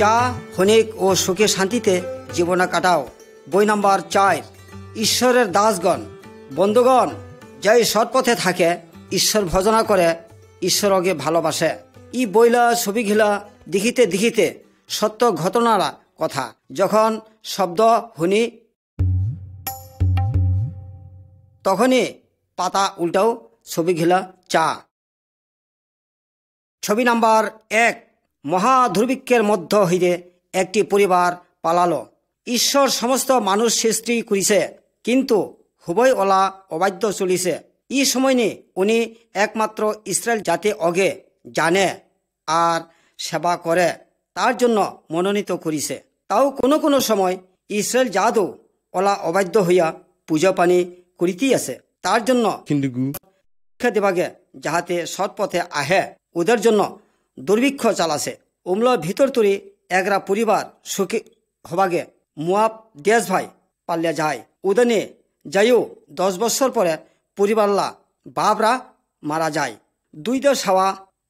চা ক্ষণিক ও সুখে শান্তিতে জীবনে কাটাও। বই নাম্বার 4, ঈশ্বরের দাসগণ। বন্ধুগণ, যাই সৎপথে থাকে, ঈশ্বর ভজনা করে, ঈশ্বরকে ভালোবাসে। ই বইলা ছবিঘিলা দেখিতে দেখিতে সত্য ঘটনারা কথা যখন শব্দ শুনি তখনই পাতা উল্টাও ছবিঘিলা চা। ছবি নাম্বার 1, মহা দুর্ভিক্ষের মধ্য হইতে একটি পরিবার পালালো। ঈশ্বর সমস্ত মানুষ সৃষ্টি করিছে, কিন্তু হুবই ওলা অবাধ্য চলিছে। এই সময় নি উনি একমাত্র ইসরায়েল জাতি অগে জানে আর সেবা করে, তার জন্য মনোনীত করিছে। তাও কোনো কোনো সময় ইসরায়েল জাদু ওলা অবাধ্য হইয়া পূজা পানি করিতেই আছে। তার জন্য শিক্ষা দেবাগে যাহাতে সৎ পথে আহে, ওদের জন্য দুর্ভিক্ষ চালাছে। উমলা ভিতর তরি একরা পরিবার সুখী হবাগে মুয়াব দেশ ভাই পাল্লে যায়। উদনে যাইও 10 বছর পরে পরিবারলা বাপরা মারা যায়। 2 সাওয়া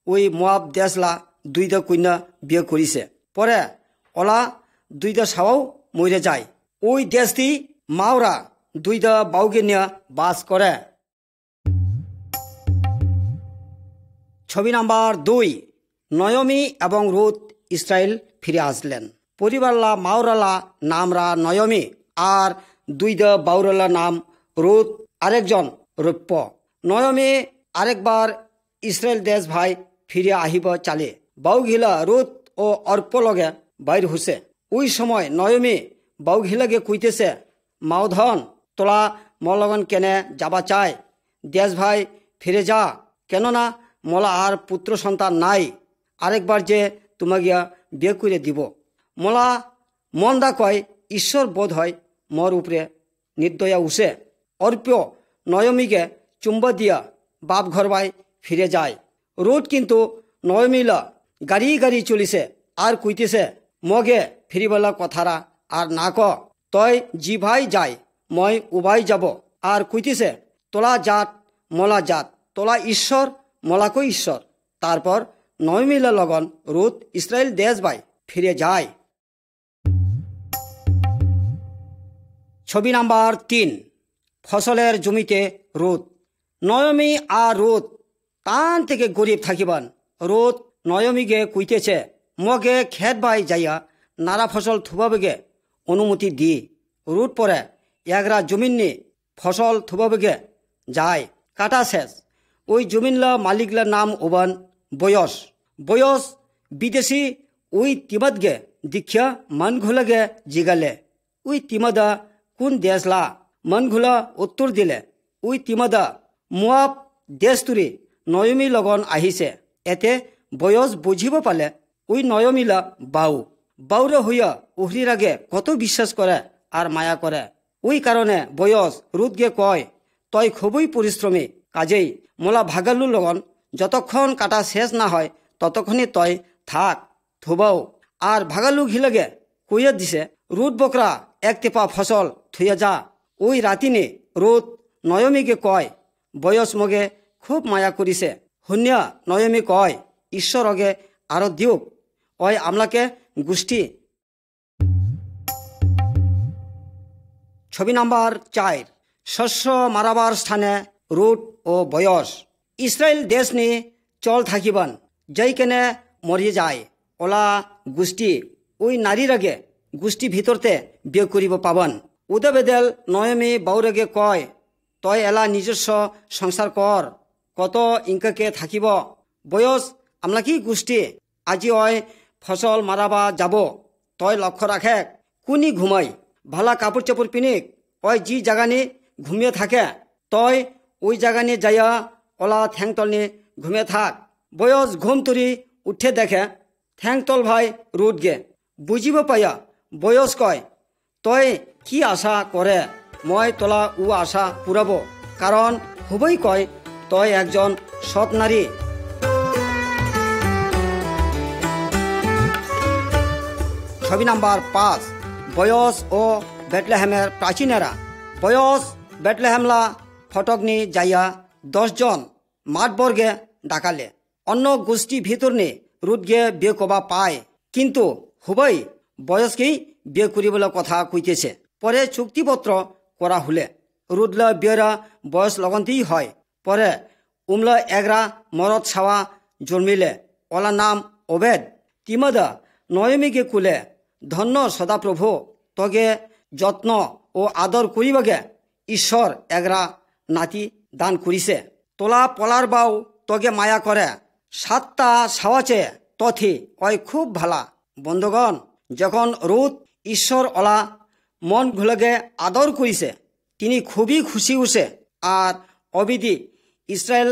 ওই মুয়াব দেশলা 2 কন্যা বিয়ে করিছে। পরে ওলা 2 সাওয়াও মরে যায়। ওই দেশটি মাওরা 2 বাউকে নিয়ে বাস করে। ছবি নাম্বার 2, নয়মি এবং রুথ ইসরায়েল ফিরে আসলেন। পরিবারলা মাওরালা নামরা নয়মি আর 2 বাউরলা নাম রুথ, আরেকজন রূপ্য। নয়মি আরেকবার ইসরায়েল দেশ ভাই ফিরে আহিব চালে। বাউঘিলা রুথ ও অর্প লগে বাইর হুসে। ওই সময় নয়মি বাউঘিলাকে কইতেছে, মাওধন তোলা মলগন কেনে যাবা চায়, দেশ ভাই ফিরে যা, কেননা মলা আর পুত্র সন্তান নাই, আরেকবার যে তোমাকে বিয়ে করে দিব। মলা মন্দা কয়, ঈশ্বর বোধ হয় মোর উপরে নির্দয়া উসে। অর্প নয়মিকে চুম্ব দিয়া বাপ ঘর বাই ফিরে যায়। রোড কিন্তু নয়মিলা গাড়ি গাড়ি চলিছে আর কইতেছে, মগে ফিরিবেলা কথারা আর না ক, তই জি ভাই যায়, মই উবাই যাব। আর কইতেছে, তোলা জাত মলা জাত, তোলা ঈশ্বর মলাকো ঈশ্বর। তারপর নয়মিলা লগন রুথ ইসরায়েল দেশ বাই ফিরে যায়। ছবি নাম্বার 3, ফসলের জমিতে রুথ। নয়মি আর রুথ তান থেকে গরিব থাকিবান। রুথ নয়মিকে কইতেছে, মগে খেত বাই যাইয়া নারা ফসল থুবাবেগে অনুমতি দি। রুথ পরে একরা জমিন নি ফসল থুবাবেগে যায়। কাটা শেষ। ওই জমিনলা মালিকলার নাম ওবান বয়স। বয়স বিদেশি ওই তিমদগে দীক্ষা মনঘুলাগে জিগালে, ওই তিমদা কোন দেশলা? মনঘুলা উত্তর দিলে, ওই তিমদা মুয়াব দেশ তুরি নয়মি লগন আহিছে। এতে বয়স বুঝিব পালে ওই নয়মিলা বাউ। বাউরে হইয়া উহরির আগে কত বিশ্বাস করে আর মায়া করে। ওই কারণে বয়স রুথকে কয়, তই খুবই পরিশ্রমী, কাজেই মোলা ভাগালু লগন যতক্ষণ কাটা শেষ না হয় ততক্ষণই তই থাক থুবাও। আর ভাগালু ঘিলেগে কইয়া দিছে, রুথ বকরা 1 টেপা ফসল থুইয়া যা। ওই রাতিনে রুথ নয়মিকে কয়, বয়স মগে খুব মায়া করিছে। শুনিয়া নয়মি কয়, ঈশ্বর অগে আরো দিউক, ওই আমলাকে গোষ্ঠী। ছবি নাম্বার 4, শস্য মারাবার স্থানে রুট ও বয়স। ইসরায়েল দেশ নি চল থাকিবান যাই কেনে মরিয়ে যায়। ওলা গোষ্ঠী ওই নারীর আগে গোষ্ঠী ভিতরতে বিয়ে করিব পাবান। উদে বেদেল নয়মি বাউরেগে কয়, তই এলা নিজস্ব সংসার কর, কত ইনকাকে থাকিব। বয়স আমলা কি গোষ্ঠী আজি ওই ফসল মারাবা যাব, তই লক্ষ্য রাখে কোনি ঘুমাই, ভালা কাপড় চাপড় পিনিক, ওই জি জাগানি ঘুমিয়ে থাকে, তই ওই জাগানি যাইয়া ওলা ঠ্যাংতল নিয়ে ঘুমিয়ে থাক। বয়স ঘুম তুরি উঠে দেখে ঠ্যাংতল ভাই রুট গে। বুঝিব পাইয়া বয়স কয়, তই কি আশা করে, মই তোলা ও আশা পুরাব, কারণ হুবই কয় তই একজন সৎ নারী। ছবি নাম্বার 5, বয়স ও বেটলেহেমের প্রাচীনেরা। বয়স বেটলেহেমলা ফটকনি যাইয়া 10 জন মাঠবর্গে ডাকালে। অন্য গোষ্ঠী ভিতর নে রুটগে বিয়ে কবা পায়, কিন্তু হুবাই বয়সকেই বিয়ে করিবলৈ কথা কইতেছে। পরে চুক্তিপত্র করা হলে রুদলা বিয়েরা বয়স লগনতেই হয়। পরে উমলা এগরা মরদ ছাওয়া জন্মিলে ওলা নাম ওবেদ। তিমদা নয়মিকে কুলে ধন্য সদাপ্রভু তগে যত্ন ও আদর করিবাগে ঈশ্বর এগরা নাতি দান করিছে। তোলা পলার বাও তগে মায়া করে 7টা ছাওয়াচে তথি ওই খুব ভালা। বন্ধুগণ, যখন রুদ ঈশ্বর ওলা মন ভুলগে আদর করিছে তিনি খুবই খুশি হইছে। আর অবিধি ইসরায়েল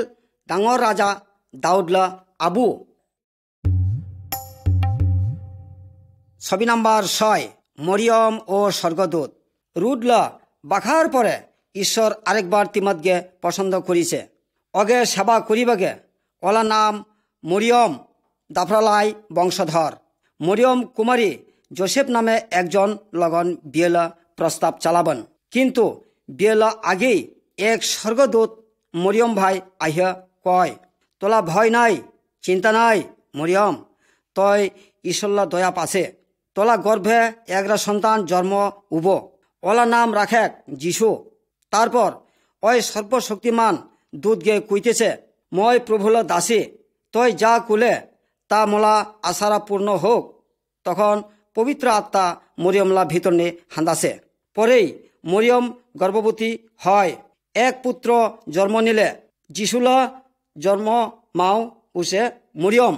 ডাঙর রাজা দাউদলা আবু। 6 মরিয়ম ও স্বর্গদূত। রুদলা বাখার পরে ঈশ্বর আরেকবার তিমদকে পছন্দ করিছে। অগে সেবা করিবাগে ওলা নাম মরিয়ম দাফরালাই বংশধর। মরিয়ম কুমারী জোসেফ নামে একজন লগন বিয়েলা প্রস্তাব চালাবেন। কিন্তু বিয়েলা আগেই এক স্বর্গদূত মরিয়ম ভাই আহিয়া কয়, তোলা ভয় নাই, চিন্তা নাই মরিয়ম, তই ঈশ্বরলা দয়া পাছে। তোলা গর্ভে এগরা সন্তান জন্ম উব, ওলা নাম রাখে যিশু। তারপর ওই সর্বশক্তিমান দূতকে কইতেছে, মই প্রভুলা দাসী, তই যা কুলে তা মোলা আশারা পূর্ণ হোক। তখন পবিত্র আত্মা মরিয়মলা ভিতর নিয়ে হান্দাছে। পরেই মরিয়ম গর্ভবতী হয়, এক পুত্র জন্ম নিলে যিশুলা জন্ম মাও উসে মরিয়ম।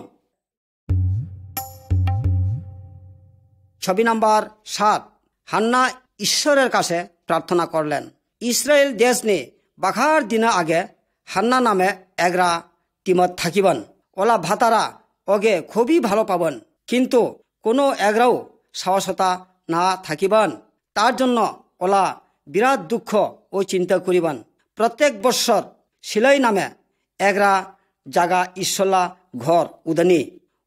7 হান্না ঈশ্বরের কাছে প্রার্থনা করলেন। ইসরায়েল দেশ নিয়ে বাখার দিনা আগে হান্না নামে এগরা তিমত থাকিবেন। ওলা ভাতারা ওগে খুবই ভালো পাবেন, কিন্তু কোনো এগরাও সাহসতা না থাকিবেন। তার জন্য ওলা বিরাট দুঃখ ও চিন্তা করিবেন। প্রত্যেক বৎসর সিলাই নামে এগরা জাগা ঈশ্বরলা ঘর উদানি,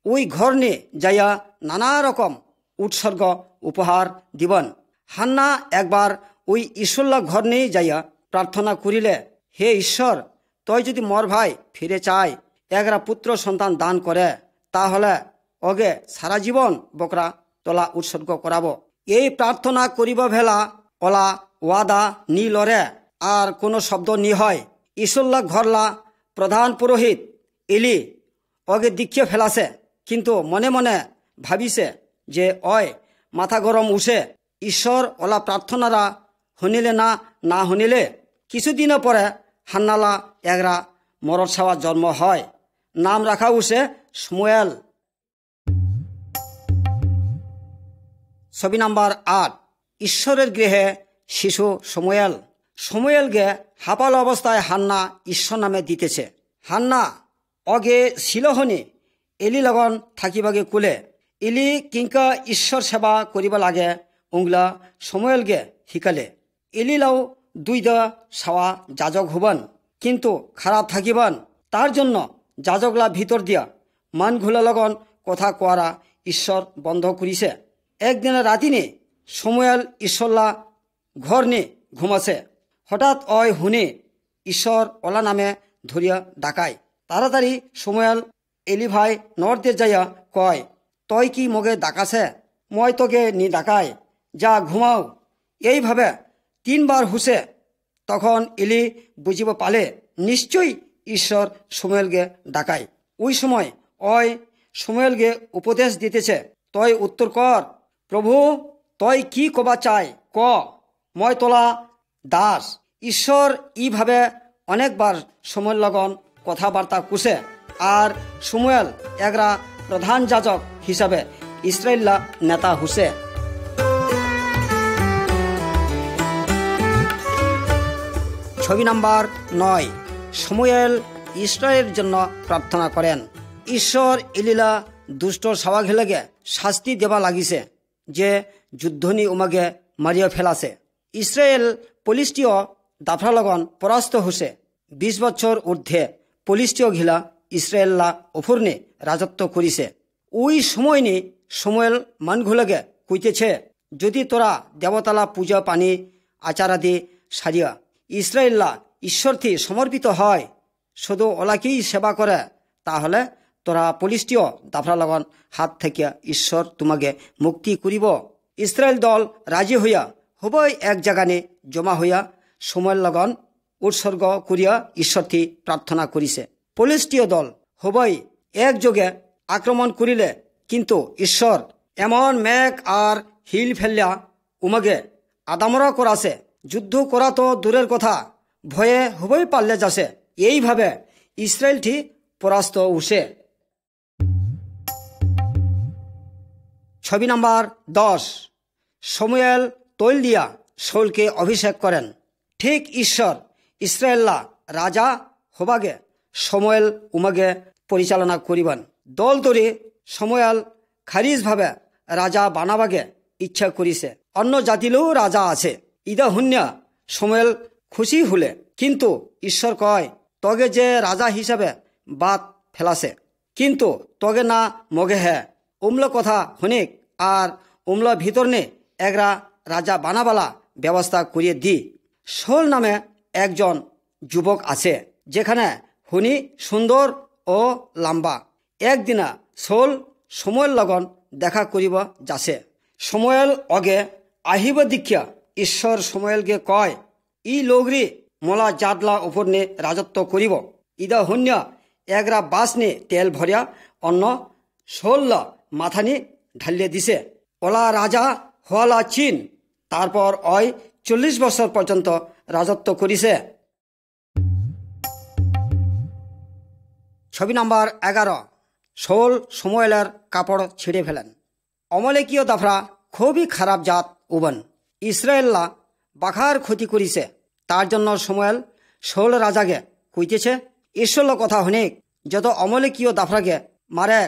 ওই ঘর নিয়ে যাইয়া নানা রকম উৎসর্গ উপহার দিবেন। হান্না একবার ওই ঈশ্বরলা ঘর নিয়ে যাইয়া প্রার্থনা করিলে, হে ঈশ্বর, তই যদি মোর ভাই ফিরে চাই এগরা পুত্র সন্তান দান করে, তাহলে ওগে সারা জীবন বকরা তোলা উৎসর্গ করাবো। এই প্রার্থনা করিব ভেলা ওলা ওয়াদা নি লরে আর কোনো শব্দ নি হয়। ঈশ্বরলা ঘরলা প্রধান পুরোহিত এলি ওগে দীক্ষে ফেলাছে, কিন্তু মনে মনে ভাবিছে যে ওই মাথা গরম উঠে ঈশ্বর ওলা প্রার্থনারা শুনিলে না শুনিলে। কিছুদিন পরে হান্নালা এগরা মরদ ছাওয়া জন্ম হয়, নাম রাখা উঠে সমুয়েল। 8 ঈশ্বরের গৃহে শিশু সমুয়েল। সমুয়েলকে হাপাল অবস্থায় হান্না ঈশ্বর নামে দিতেছে। হান্না অগে শিলহনি এলি লগন থাকিবাগে কুলে ইলি কিংকা ঈশ্বর সেবা করিবা লাগে উংলা সমুয়েলকে শিকালে। ইলিলাও 2 সাওয়া যাজক হবান, কিন্তু খারাপ থাকিবান। তার জন্য যাজকলা ভিতর দিয়া মান ঘুলা লগন কথা কোয়ারা ঈশ্বর বন্ধ করিছে। একদিন রাতিনে সমুয়েল ঈশ্বরলা ঘর নিয়ে ঘুমাছে। হঠাৎ ওই হুনে ঈশ্বর ওলা নামে ধরিয়া ডাকায়। তাড়াতাড়ি সমুয়েল এলি ভাই নর্দে যাইয়া কয়, তই কি মগে ডাকাছে? মই তোকে নি ডাকাই, যা ঘুমাও। এইভাবে 3 বার হুসে। তখন এলি বুঝিব পালে নিশ্চয়ই ঈশ্বর সমুয়েলকে ডাকায়। ওই সময় ওই সমুয়েলকে উপদেশ দিতেছে, তই উত্তর কর, প্রভু তই কি কবা চাই ক, মই তোলা দাস। ঈশ্বর ইভাবে অনেকবার সমুয়েল লগন কথাবার্তা কুছে। আর সমুয়েল এগরা প্রধান যাজক হিসাবে ইসরায়েললা নেতা হুসে। 9 সমুয়েল ইসরায়েলের জন্য প্রার্থনা করেন। ঈশ্বর এলিলা দুষ্ট সাওয়াঘেলেগে শাস্তি দেবা লাগিছে যে যুদ্ধনি উমাগে মারিয়া ফেলাছে। ইসরায়েল পলিষ্টীয় দাফরা লগন পরাস্ত হুসে। 20 বছর ঊর্ধ্বে পলিষ্টীয় ঘিলা ইসরায়েললা অফুরনে রাজত্ব করিছে। ওই সময় নি সমুয়েল মানঘুলেগে কইতেছে, যদি তোরা দেবতালা পূজা পানি আচারাদি সারিয়া ইসরায়েললা ঈশ্বরথি সমর্পিত হয়, শুধু ওলাকেই সেবা করে, তাহলে তোরা পলিষ্টীয় দাফরা লগন হাত থেকে ঈশ্বর তোমাকে মুক্তি করিব। ইসরায়েল দল রাজি হইয়া হবই এক জাগানে জমা হইয়া সময়ের লগন উৎসর্গ করিয়া ঈশ্বরটি প্রার্থনা করিছে। পলিষ্টীয় দল হবই একযোগে আক্রমণ করিলে, কিন্তু ঈশ্বর এমন মেঘ আর হিল ফেলিয়া উমাগে আদামরা করাছে, যুদ্ধ করা তো দূরের কথা, ভয়ে হবই পারলে যাছে। এইভাবে ইসরায়েলটি পরাস্ত উঠে। ছবি নাম্বার 10। সমুয়েল তৈল দিয়া শৌলকে অভিষেক করেন। ঠিক ঈশ্বর ইসরায়েল্লা রাজা হবাগে সমুয়েল উমাগে পরিচালনা করিবেন। দল তরি সমুয়েল খারিজভাবে রাজা বানাবাগে ইচ্ছা করিছে। অন্য জাতিলেও রাজা আছে। ইদা হুন্যা সমুয়েল খুশি হলে, কিন্তু ঈশ্বর কয় তগে যে রাজা হিসাবে বাদ ফেলাছে, কিন্তু তগে না মগে হে উমলো কথা হনিক আর উমলো ভিতর নে একরা রাজা বানাবালা ব্যবস্থা করিয়ে দি। শৌল নামে একজন যুবক আছে, যেখানে হুনি সুন্দর ও লম্বা। একদিনা শৌল সময়ের লগন দেখা করিব যাছে। সময়েল অগে আহিব দীক্ষা ঈশ্বর সময়েলকে কয় ই লোগরি মোলা জাদলা উপর নে রাজত্ব করিব। ইদা হন্য একরা বাস নে তেল ভরিয়া অন্য শৌল্লা মাথানি ঢালিয়ে দিছে। ওলা রাজা হওয়ালা চিন। তারপর ওই 40 বছর পর্যন্ত রাজত্ব করিছে। ছবি নাম্বার 11। শৌল সময়েলের কাপড় ছিঁড়ে ফেলেন। অমলেকীয় দাফরা খুবই খারাপ জাত উবন। ইসরায়েল্লা বাখার ক্ষতি করিছে। তার জন্য সময়েল শৌল রাজাকে কইতেছে ঈশ্বর কথা হনিক যত অমলেকীয় দাফরাকে মারে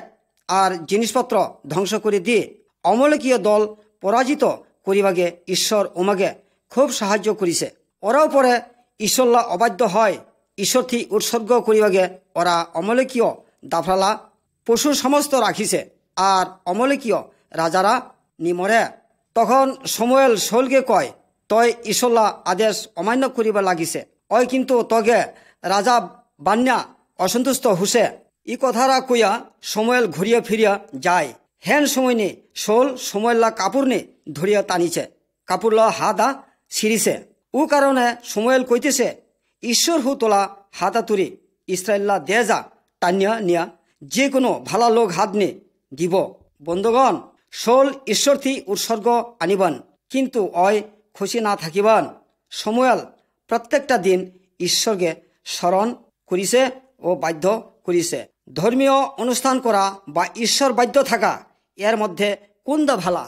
আর জিনিসপত্র ধ্বংস করে দিয়ে অমলেকীয় দল পরাজিত করিবাগে ঈশ্বর উমাকে খুব সাহায্য করিছে। ওরাও পরে ঈশ্বরলা অবাধ্য হয়। ঈশ্বরটি উৎসর্গ করিবাগে ওরা অমলেকীয় দাফরালা পশু সমস্ত রাখিছে, আর অমলেকীয় রাজারা নিমরে। তখন সময়েল শৌলকে কয় তই ঈশ্বরলা আদেশ অমান্য করিবা লাগিছে, ওই কিন্তু তগে রাজা বান্যা অসন্তুষ্ট হুসে। ই কথারা কইয়া সময়েল ঘুরিয়া ফিরিয়া যায়। হেন সময় নে শৌল সময়েল্লা কাপড় নে ধরিয়া টানিছে, কাপড়লা হাদা ছিঁড়িছে। ও কারণে সময়েল কইতেছে ঈশ্বর হু তোলা হাতা তুরি ইসরায়েল্লা দে যা টানিয়া নিয়া যে কোনো ভালা লোক হাত নে দিব। বন্ধুগণ, শৌল ঈশ্বরথি উৎসর্গ আনিবান, কিন্তু অয় খুশি না থাকিবান। সময়েল প্রত্যেকটা দিন ঈশ্বরকে স্মরণ করিছে ও বাধ্য করিছে। ধর্মীয় অনুষ্ঠান করা বা ঈশ্বর বাধ্য থাকা, এর মধ্যে কোনটা ভালা?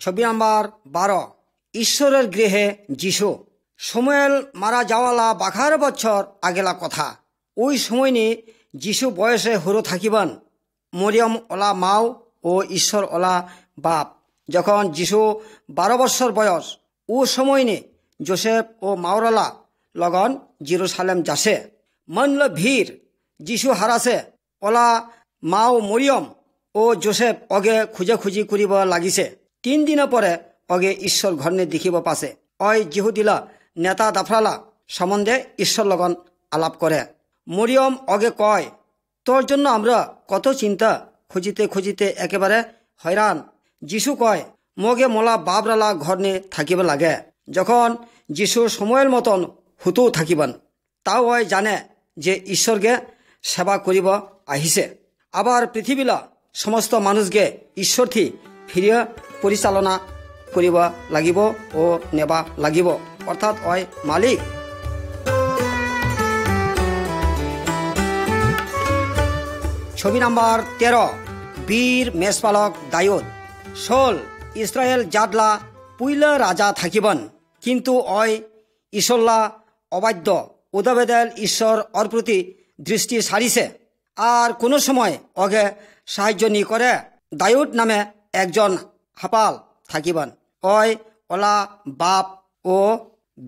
ছবি নাম্বার 12। ঈশ্বরের গৃহে যিশু। সময়েল মারা যাওয়ালা 12 বছর আগেলা কথা। ওই সময় নিয়ে যিশু বয়সে হরো থাকিবান। মরিয়ম ওলা মাও ও ঈশ্বর ওলা বাপ। যখন যিশু 12 বছর বয়স, ও সময় নিয়ে যোসেফ ও মাওরলা লগন জেরুসালেম যাসে। মনল ভিড় যিশু হারাছে। ওলা মাও মরিয়ম ও যোসেফ অগে খুঁজি করিব লাগিছে। 3 দিন পরে অগে ঈশ্বর ঘরনে দেখিব পাছে। ওই জিহুদিলা নেতা দাফরালা সম্বন্ধে ঈশ্বর লগন আলাপ করে। মরিয়ম অগে কয় তোর জন্য আমরা কত চিন্তা, খুঁজিতে একেবারে হয়রান। যিশু কয় মগে মোলা বাবরালা ঘরনে থাকিব লাগে। যখন যিশু সময়ের মতন হুতু থাকিবান, তাও ওই জানে যে ঈশ্বরকে সেবা করিব আহিছে। আবার পৃথিবীলা সমস্ত মানুষকে ঈশ্বরথি ফিরিয়া পরিচালনা করিব লাগিব ও নেবা লাগিব, অর্থাৎ ওই মালিক। ছবি নাম্বার 13। বীর মেষপালক দায়ুদ। শৌল ইসরায়েল জাদলা পুইলা রাজা থাকিবান, কিন্তু ওই ঈশ্বরলা অবাধ্য উদাবেদেল ঈশ্বর ওর প্রতি দৃষ্টি সারিছে আর কোনো সময় ওকে সাহায্য নি করে। দায়ুদ নামে একজন হাপাল থাকিবান। ওই ওলা বাপ ও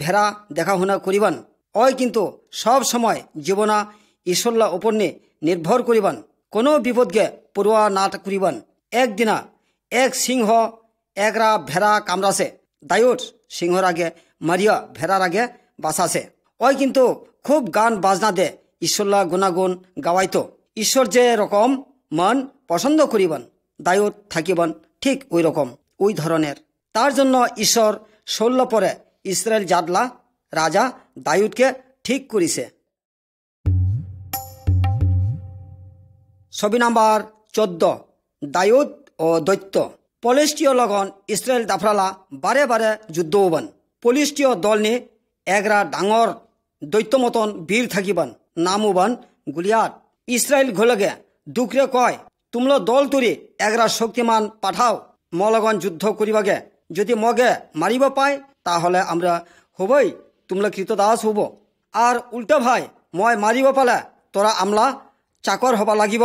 ভেড়া দেখাশুনা করিবান। ওই কিন্তু সব সময় জীবনা ঈশ্বরলা উপর নির্ভর করিবান। কোনো বিপদকে পড়ুয়া না করিবান। একদিনা এক সিংহ একরা ভেড়া কামড়াছে। দায়ুদ সিংহর আগে মারিয়া ভেড়ার আগে বাঁচাছে। ওই কিন্তু খুব গান বাজনা দে ঈশ্বরলা গুণাগুণ গাওয়াইতো। ঈশ্বর যে রকম মন পছন্দ করিবেন দায়ুদ থাকিবেন ঠিক ওই রকম ওই ধরনের। তার জন্য ঈশ্বর 16 পরে ইসরায়েল জাতলা রাজা দায়ুদকে ঠিক করিছে। ছবি নাম্বার 14 দায়ুদ ও দৈত্য। পলিষ্টীয় লগন ইসরায়েল দাফরালা বারে বারে যুদ্ধ হবেন। পলিষ্টীয় দল নিয়ে এগরা ডাঙর দৈত্য মতন বীর থাকিবেন, নাম হবেন গুলিয়াত। ইসরায়েল ঘোলগে দুঃখরে কয়, তোমরা দল তৈরি এগরা শক্তিমান পাঠাও মলগন যুদ্ধ করিবাগে, যদি মগে মারিব পায় তাহলে আমরা হবই তোমরা কৃতদাস হব, আর উল্টা ভাই মই মারিব পালে তোরা আমলা চাকর হবা লাগিব।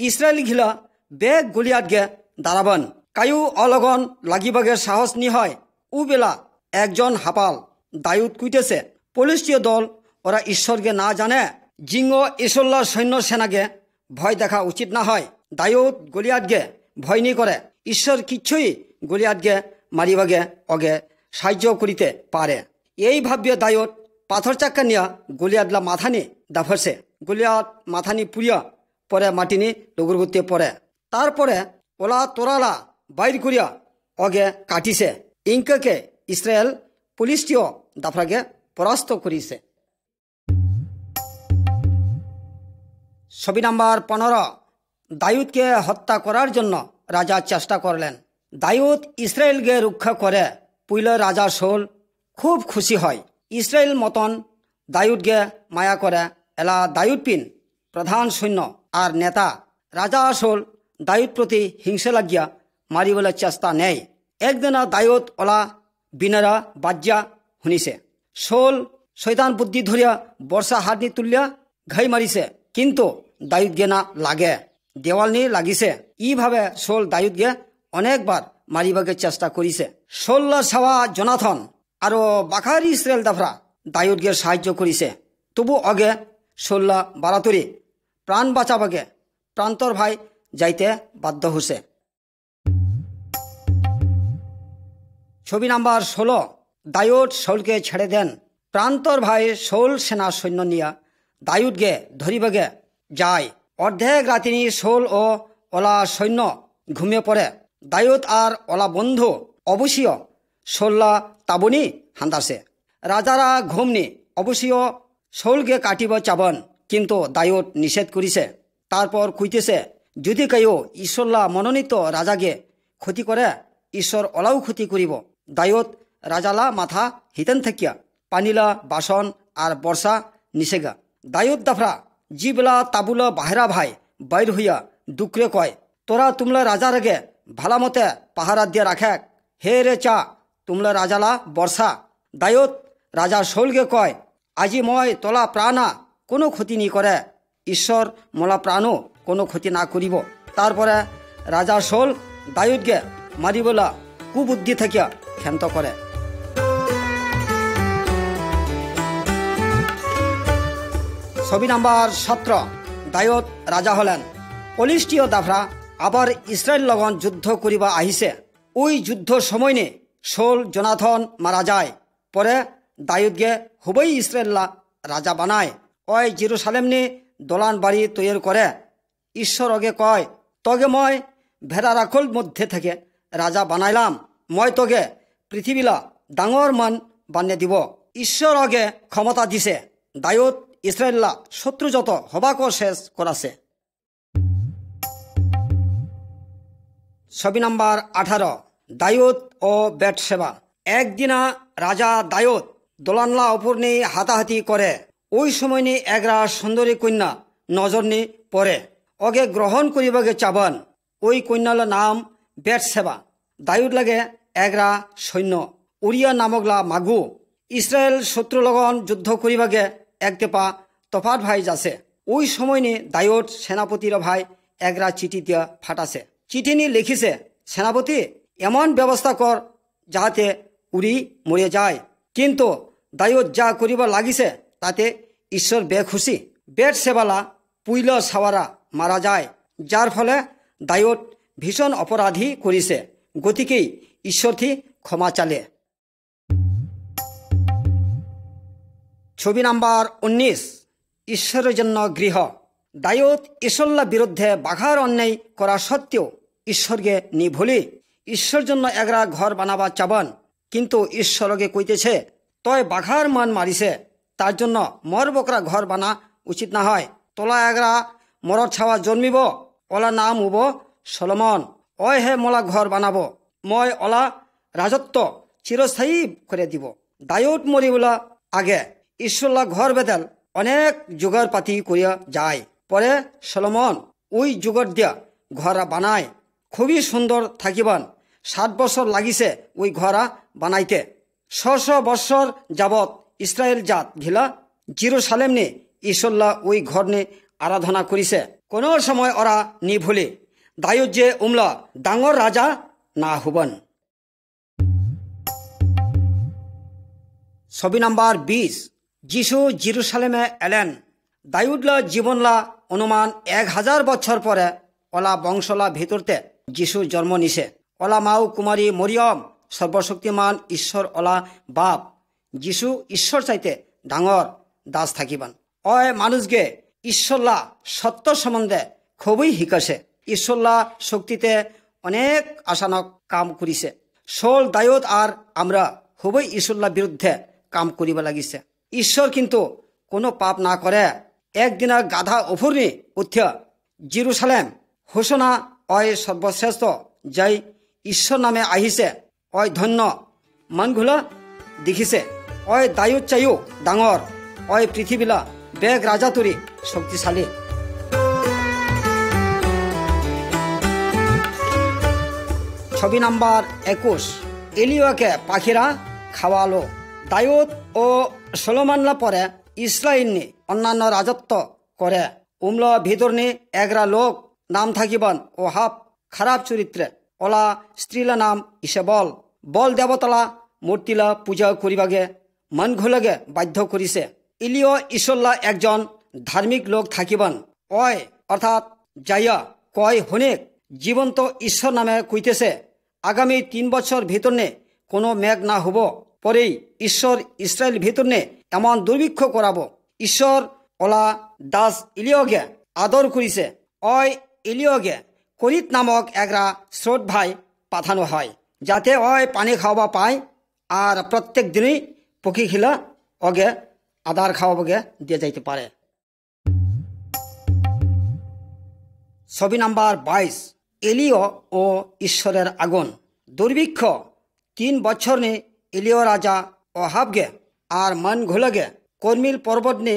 ইসরায়েল ঘিলা বেগ গুলিয়াতগে দাঁড়াবেন, কায়ু অলগন লাগিবাগে সাহস নি হয়। উ বেলা একজন হাপাল দায়ুদ কুইতেছে, পলিষ্টীয় দল ওরা ঈশ্বরকে না জানে, জিঙ্গ ঈশ্বরলার সৈন্য সেনাকে ভয় দেখা উচিত না হয়। দায়ুদ গলিয়াতকে ভয় নি করে, ঈশ্বর কিচ্ছুই গলিয়াতকে মারিবাগে অগে সাহায্য করিতে পারে। এই ভাবিয়ে দায়ুদ পাথর চাক্কা নিয়া গলিয়াতলা মাথানি দাফারছে। গলিয়াত মাথানি পুড়িয়া পরে মাটিনি ডগরগুতে পড়ে। তারপরে ওলা তোরালা বাইর করিয়া অগে কাটিছে। ইনকাকে ইসরায়েল পলিষ্টীয় দাফরাকে পরাস্ত করিছে। ছবি নাম্বার 15 দায়ুদকে হত্যা করার জন্য রাজা চেষ্টা করলেন। দায়ুদ ইসরায়েলকে রক্ষা করে পুইল রাজা শোল খুব খুশি হয়। ইসরায়েল মতন দায়ুদকে মায়া করে এলা দায়ুদ পিন প্রধান সৈন্য আর নেতা রাজা শোল দায়ুদ প্রতি হিংসা লাগিয়া মারিবলে চেষ্টা নেয়। একদিন দায়ুদ ওলা বিনারা বাজ্যা শুনিছে। শোল শৈতান বুদ্ধি ধরিয়া বর্ষা হাত নি তুলিয়া ঘাই মারিছে, কিন্তু দায়ুদকে না লাগে, দেওয়াল নি লাগিছে। ইভাবে শোল দায়ুদকে অনেকবার মারিবাকে চেষ্টা করিছে। শোল্লা সাওয়া জনাথন আরো বাখারি ইসরায়েল দাফরা দায়ুদকে সাহায্য করিছে। তবু অগে শোল্লা বারাতরি প্রাণ বাঁচাবাকে প্রান্তর ভাই যাইতে বাধ্য হছে। ছবি নাম্বার 16 দায়ুদ শৌলকে ছেড়ে দেন। প্রান্তর ভাই শৌল সেনা সৈন্য নিয়া দায়ুদকে ধরিবাগে যায়। অর্ধেক রাতিনি শৌল ও ওলা সৈন্য ঘুমিয়ে পড়ে। দায়ুদ আর ওলা বন্ধু অবশ্যই শোল্লা তাবনি হান্দাছে। রাজারা ঘুমনি অবশ্যই শৌলকে কাটিব চাবন, কিন্তু দায়ুদ নিষেধ করিছে। তারপর কইতেছে, যদি কেউ ঈশ্বরলা মনোনীত রাজাকে ক্ষতি করে ঈশ্বর ওলাও ক্ষতি করিব। দায়ুদ রাজালা মাথা হিতেন থাকিয়া পানিলা বাসন আর বর্ষা নিষেগা। দায়ুদ দাফরা জিবলা তাবুলা বাহেরা ভাই বাইর হইয়া দুঃখরে কয়, তোরা তুমলা রাজার আগে ভালা মতে পাহারা দিয়ে রাখে, হে রে চা তুমলা রাজালা বর্ষা। দায়ুদ রাজা শৌলকে কয়, আজি মই তোলা প্রাণা কোনো ক্ষতি নি করে, ঈশ্বর মোলা প্রাণও কোনো ক্ষতি না করিব। তারপরে রাজা শৌল দায়ুদকে মারিবলা কুবুদ্ধি থাকিয়া ক্ষান্ত করে। ছবি নাম্বার 17 দায়ুদ রাজা হলেন। পলিষ্টীয় দাফরা আবার ইসরায়েল লগন যুদ্ধ করিবা আহিছে। ওই যুদ্ধ সময় নে শৌল জনাথন মারা যায়। পরে দায়ুদকে হুবই ইসরায়েল্লা রাজা বানায়। ওই জেরুসালেম নে দলান বাড়ি তৈরি করে। ঈশ্বর অগে কয়, তগে মই ভেড়া রাখল মধ্যে থেকে রাজা বানাইলাম, মই তগে পৃথিবীলা ডাঙর মান বানিয়ে দিব। ঈশ্বর অগে ক্ষমতা দিছে। দায়ুদ ইসরায়েল্লা শত্রু যত হবাকো শেষ করাছে। ছবি নাম্বার 18 দায়ুদ ও বেতশেবা। একদিনা রাজা দায়ুদ দোলানলা অপর নিয়ে হাতাহাতি করে। ওই সময় নিয়ে একরা সুন্দরী কন্যা নজর নিয়ে পড়ে, অগে গ্রহণ করিবাগে চাবান। ওই কন্যার নাম বেতশেবা। দায়ুদ লাগে একরা সৈন্য উরিয়া নামকলা মাগু। ইসরায়েল শত্রু লগন যুদ্ধ করিবাগে একটেপা তফাত ভাই যাছে। ওই সময় নিয়ে দায়ুদ সেনাপতির ভাই একরা চিঠি দিয়া ফাটাছে। চিঠি নিয়ে লিখিছে, সেনাপতি এমন ব্যবস্থা কর যাহাতে উড়ি মরে যায়। কিন্তু দায়ুদ যা করিবা লাগিছে তাতে ঈশ্বর বেখুশি। বেতশেবালা পুইল সাওয়ারা মারা যায়, যার ফলে দায়ুদ ভীষণ অপরাধী করিছে। গতিকেই ঈশ্বরথি ক্ষমা চালে। ছবি নাম্বার 19 ঈশ্বরের জন্য গৃহ। দায়ুদ ঈশ্বরের বিরুদ্ধে বাঘার অন্যায় করা সত্ত্বেও ঈশ্বরকে নি ভুলি ঈশ্বর জন্য এগরা ঘর বানাবা চাবান, কিন্তু ঈশ্বরকে কইতেছে তই বাঘার মান মারিছে, তার জন্য মর বকরা ঘর বানা উচিত না হয়। তোলা এগরা মরর ছাওয়া জন্মিব, ওলা নাম হব সলোমন। অয় হে মোলা ঘর বানাবো, মই ওলা রাজত্ব চিরস্থায়ী করে দিব। দায়ুদ মরিবলা আগে ঈশ্বরলা ঘর বেদেল অনেক যুগর পাতি করিয়া যায়। পরে সলোমন ওই যুগর দিয়া ঘরা বানায়, খুবই সুন্দর থাকিবান। 7 বছর লাগিছে ওই ঘরা বানাইতে। 600 বৎসর যাবৎ ইসরায়েল জাত ঘিলা জেরুসালেম নে ঈশ্বরলা ওই ঘর নে আরাধনা করিছে। কোনো সময় ওরা নি ভুলে দায়ুদ যে উমলা ডাঙর রাজা না হবন। ছবি নাম্বার 20। যিশু জেরুসালেমে এলেন। দায়ুদলা জীবনলা অনুমান 1000 বছর পরে ওলা বংশলা ভিতরতে যিশু জন্ম নিছে। ওলা মাও কুমারী মরিয়ম সর্বশক্তিমান ঈশ্বর ওলা বাপ। যিশু ঈশ্বর চাইতে ডাঙর দাস থাকিবান। অয় মানুষকে ঈশ্বরলা সত্য সম্বন্ধে খুবই শিকাছে। ঈশ্বরলা শক্তিতে অনেক আশানক কাম করিছে। শোল দায়ুদ আর আমরা খুবই ঈশ্বরলা বিরুদ্ধে কাম করিবা লাগিছে। ঈশ্বর কিন্তু কোনো পাপ না করে একদিনা গাধা অফুর্নি উঠিয়া জেরুসালেম ঘোষণা অয় সর্বশ্রেষ্ঠ যাই ঈশ্বর নামে আহিছে, অয় ধন্য মানগুলা দেখিছে। অয় দায়ুদ চাইও ডাঙর, অয় পৃথিবীলা বেগ রাজা তরি শক্তিশালী। ছবি নাম্বার 21। এলিয়াকে পাখিরা খাওয়ালো। দায়ুদ ও সলোমনলা পরে ইসরায়েল নি অন্যান্য রাজত্ব করে। উমলা ভিতর নি এগরা লোক নাম থাকিবান ও হাফ খারাপ চরিত্রে। ওলা স্ত্রীলা নাম ইসেবল। বল দেবতলা মূর্তিলা পূজা করিবাগে মন ঘুলাগে বাধ্য করিছে। ইলিও ঈশ্বরলা একজন ধার্মিক লোক থাকিবান। অয় অর্থাৎ যাইয়া কয় হনেক জীবন্ত ঈশ্বর নামে কইতেছে আগামী 3 বছর ভিতর নে কোনো মেঘ না হব। পরেই ঈশ্বর ইসরায়েল ভিতর নে এমন দুর্ভিক্ষ করাবো। ঈশ্বর ওলা দাস ইলিয়গে আদর করিছে। অয় ইলিয়গে করিত নামক এগরা স্রোত ভাই পাঠানো হয়, যাতে অয় পানি খাওয়া পায় আর প্রত্যেক দিনই পক্ষী খিলা অগে আদার খাওয়াবগে দিয়ে যাইতে পারে। ছবি নাম্বার 22। এলিও ও ঈশ্বরের আগুন। দুর্ভিক্ষ 3 বছর নে এলিও রাজা অহাবগে আর মন ঘোলাগে কর্মিল পর্বত নে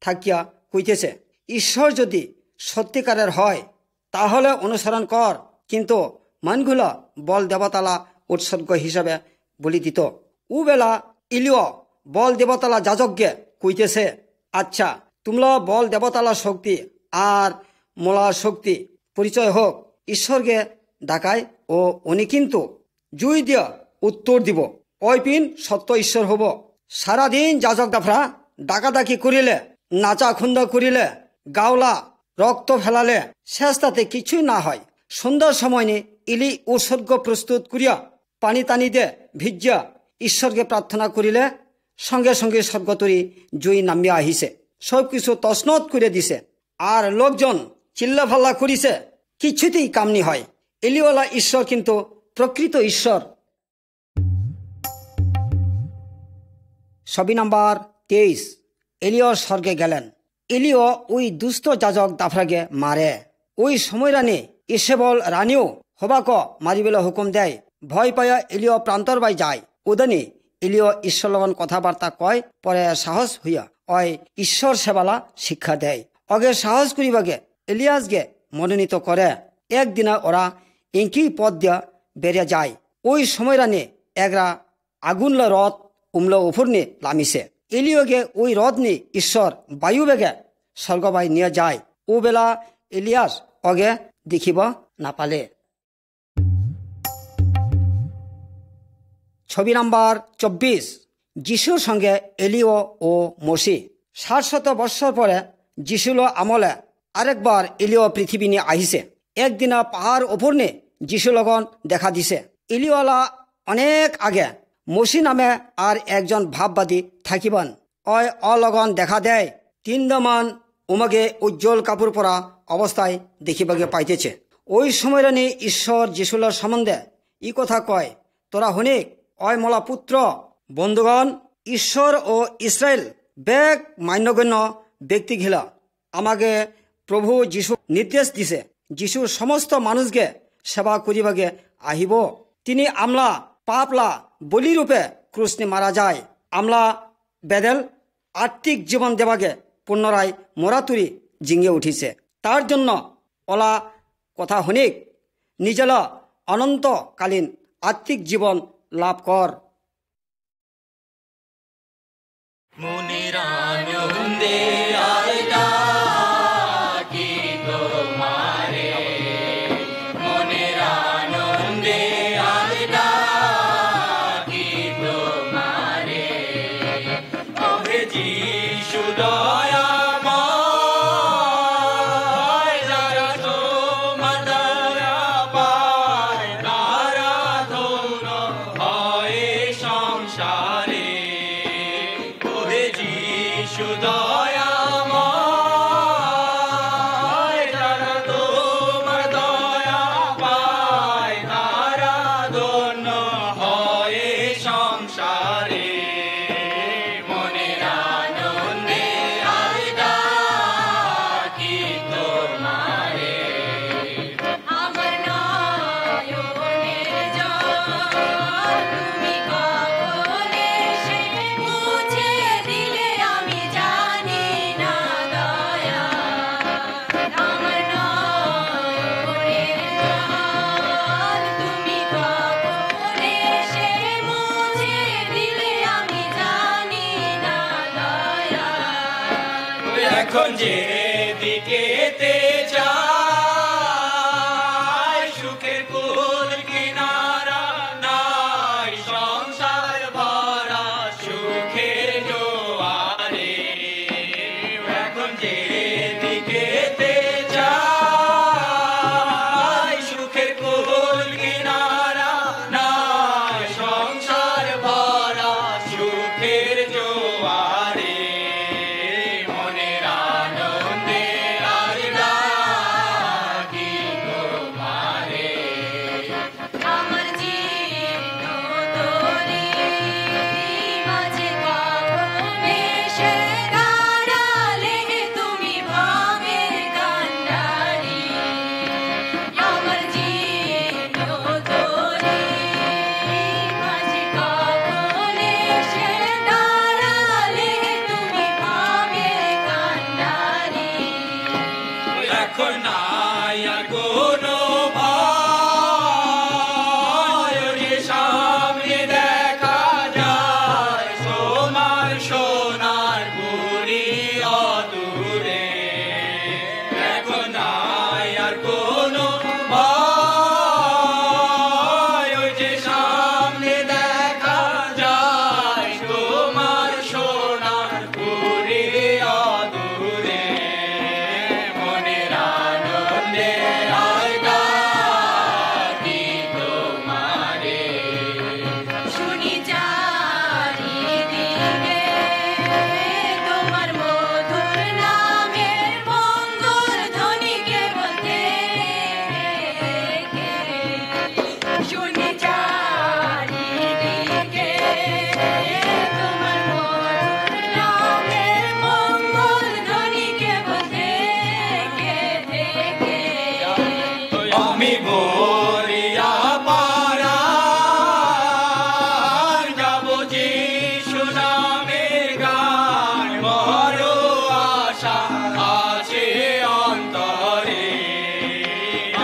থাকিয়া কইতেছে ঈশ্বর যদি সত্যিকারের হয় তাহলে অনুসরণ কর, কিন্তু মনগুলা বল দেবতালা উৎসর্গ হিসাবে বলি দিত। ও বেলা ইলিও বল দেবতালা যাজককে কইতেছে আচ্ছা তোমরা বল দেবতালা শক্তি আর মোলা শক্তি পরিচয় হোক। ঈশ্বরকে ডাকায় ও উনি কিন্তু জুই দিয়া উত্তর দিব ওই পিন সত্য ঈশ্বর হব। সারাদিন যাজক দাফরা ডাকাডাকি করিলে, নাচা খুন্দা করিলে, গাওলা রক্ত ফেলালে শেষ তাতে কিছুই না হয়। সন্ধ্যার সময় নে ইলি উৎসর্গ প্রস্তুত করিয়া পানি টানিতে ভিজিয়া ঈশ্বরকে প্রার্থনা করিলে সঙ্গে সঙ্গে স্বর্গতরী জুই নামিয়া আহিছে, সব কিছু তছনত করে দিছে। আর লোকজন চিল্লাফাল্লা করিছে, কিছুতেই কামনি হয়। এলিওয়ালা ঈশ্বর কিন্তু প্রকৃত ঈশ্বর। ছবি নাম্বার 23। এলিও স্বর্গে গেলেন। এলিও ওই দুষ্ট যাজক দাফরাকে মারে। ওই সময় রানে ইসেবল রানীও হবাক মারিবেলা হুকুম দেয়। ভয় পাইয়া এলিও প্রান্তর বাই যায়। উদানি এলিও ঈশ্বর লগন কথাবার্তা কয়, পরে সাহস হইয়া অয় ঈশ্বর সেবালা শিক্ষা দেয়। অগে সাহস করিবাগে এলিয়াসকে মনোনীত করে। একদিনা ওরা এঁকি পথ দিয়া বেরিয়ে যায়। ওই সময় রানে এগরা আগুনলা রথ উমলা উপর নিয়ে লামিছে। এলিওকে ওই রথ নিয়ে ঈশ্বর বায়ু বেগে স্বর্গবাই নিয়ে যায়। ও বেলা এলিয়াস অগে দেখিব না পালে। ছবি নাম্বার 24। যিশুর সঙ্গে এলিও ও মসি। 700 বৎসর পরে যিশুল আমলে আরেকবার এলিও পৃথিবী নিয়ে আহিছে। একদিনা পাহাড় ওপর নিয়ে যিশু লগন দেখা দিছে। এলিওয়ালা অনেক আগে মসি নামে আর একজন ভাববাদী থাকিবান। অয় অলগন দেখা দেয়। তিনদামান উমাকে উজ্জ্বল কাপড় পরা অবস্থায় দেখিবাকে পাইতেছে। ওই সময় রানী ঈশ্বর যিশুলার সম্বন্ধে ই কথা কয়, তোরা হনিক অয় মলা পুত্র। বন্ধুগণ, ঈশ্বর ও ইসরায়েল বেগ মান্যগণ্য ব্যক্তি ঘিলা আমাকে প্রভু যিশু নির্দেশ দিছে যিশুর সমস্ত মানুষকে সেবা করিবাকে আহিব। তিনি আমলা পাপলা বলিরূপে ক্রুশে মারা যায়। আমলা বেদেল আত্মিক জীবন দেবাকে পুনরায় মরাতুরি জিঙ্গে উঠিছে। তার জন্য ওলা কথা হনিক নিজেলা অনন্তকালীন আত্মিক জীবন লাভ কর। মনের আনন্দে আয় ডাকি তোমারে, মনের আনন্দে আয় ডাকি তোমারে, ওহে যিশু দয়াময়, যারা তোমার দয়া পায় তারা ধন্য হয় সংসারে। যিশু দয়াময়, যারা তোমার দয়া পায় তারা ধন্য হয় সংসারে। মনের আনন্দে আয় ডাকি তোমারে, আমার নয়নের জল তুমি কখন এসে মুছে দিলে আমি জানি না দয়া। আমার নয়নের জল তুমি কখন এসে মুছে দিলে আমি জানি না দয়া। এখন যে দিকেতে যাই সুখের কুল কিনারা নাই, সংসার ভরা সুখের জোয়ারে। এখন যে দিকেতে যাই সুখের কুল কিনারা নাই, সংসার ভরা সুখের জোয়ারে। মনের আনন্দে আয় ডাকি তোমারে, আমার জীর্ণ তরি মাঝে কখন এসে দাঁড়ালে তুমি ভাবের কান্ডারি। আমার জীর্ণ তরি মাঝে কখন এসে দাঁড়ালে তুমি ভাবের কান্ডারি। এখন নাই আর কোনো ভয়, যে সামনে দেখা যায় তোমার সোনার পুরী অদূরে। এখন নাই আর কোনো ভয়, যে সামনে দেখা যায় তোমার সোনার পুরী অদূরে। মনের আনন্দে আয় ডাকি তোমারে, শুনি চারিদিকে তোমার মধুর নামের মঙ্গল ধ্বনি কেবল থেকে। শুনি চারিদিকে তোমার মধুর নামের মঙ্গল ধ্বনি কেবল থেকে। আমি ভরিয়া পারার যাব যিশু নামের গান, বড় আশা আছে অন্তরে।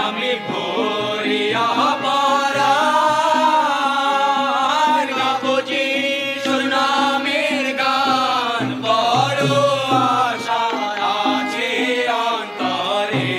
আমি ভরিয়া পারার যাব যিশু নামের গান, বড় আশা আছে অন্তরে।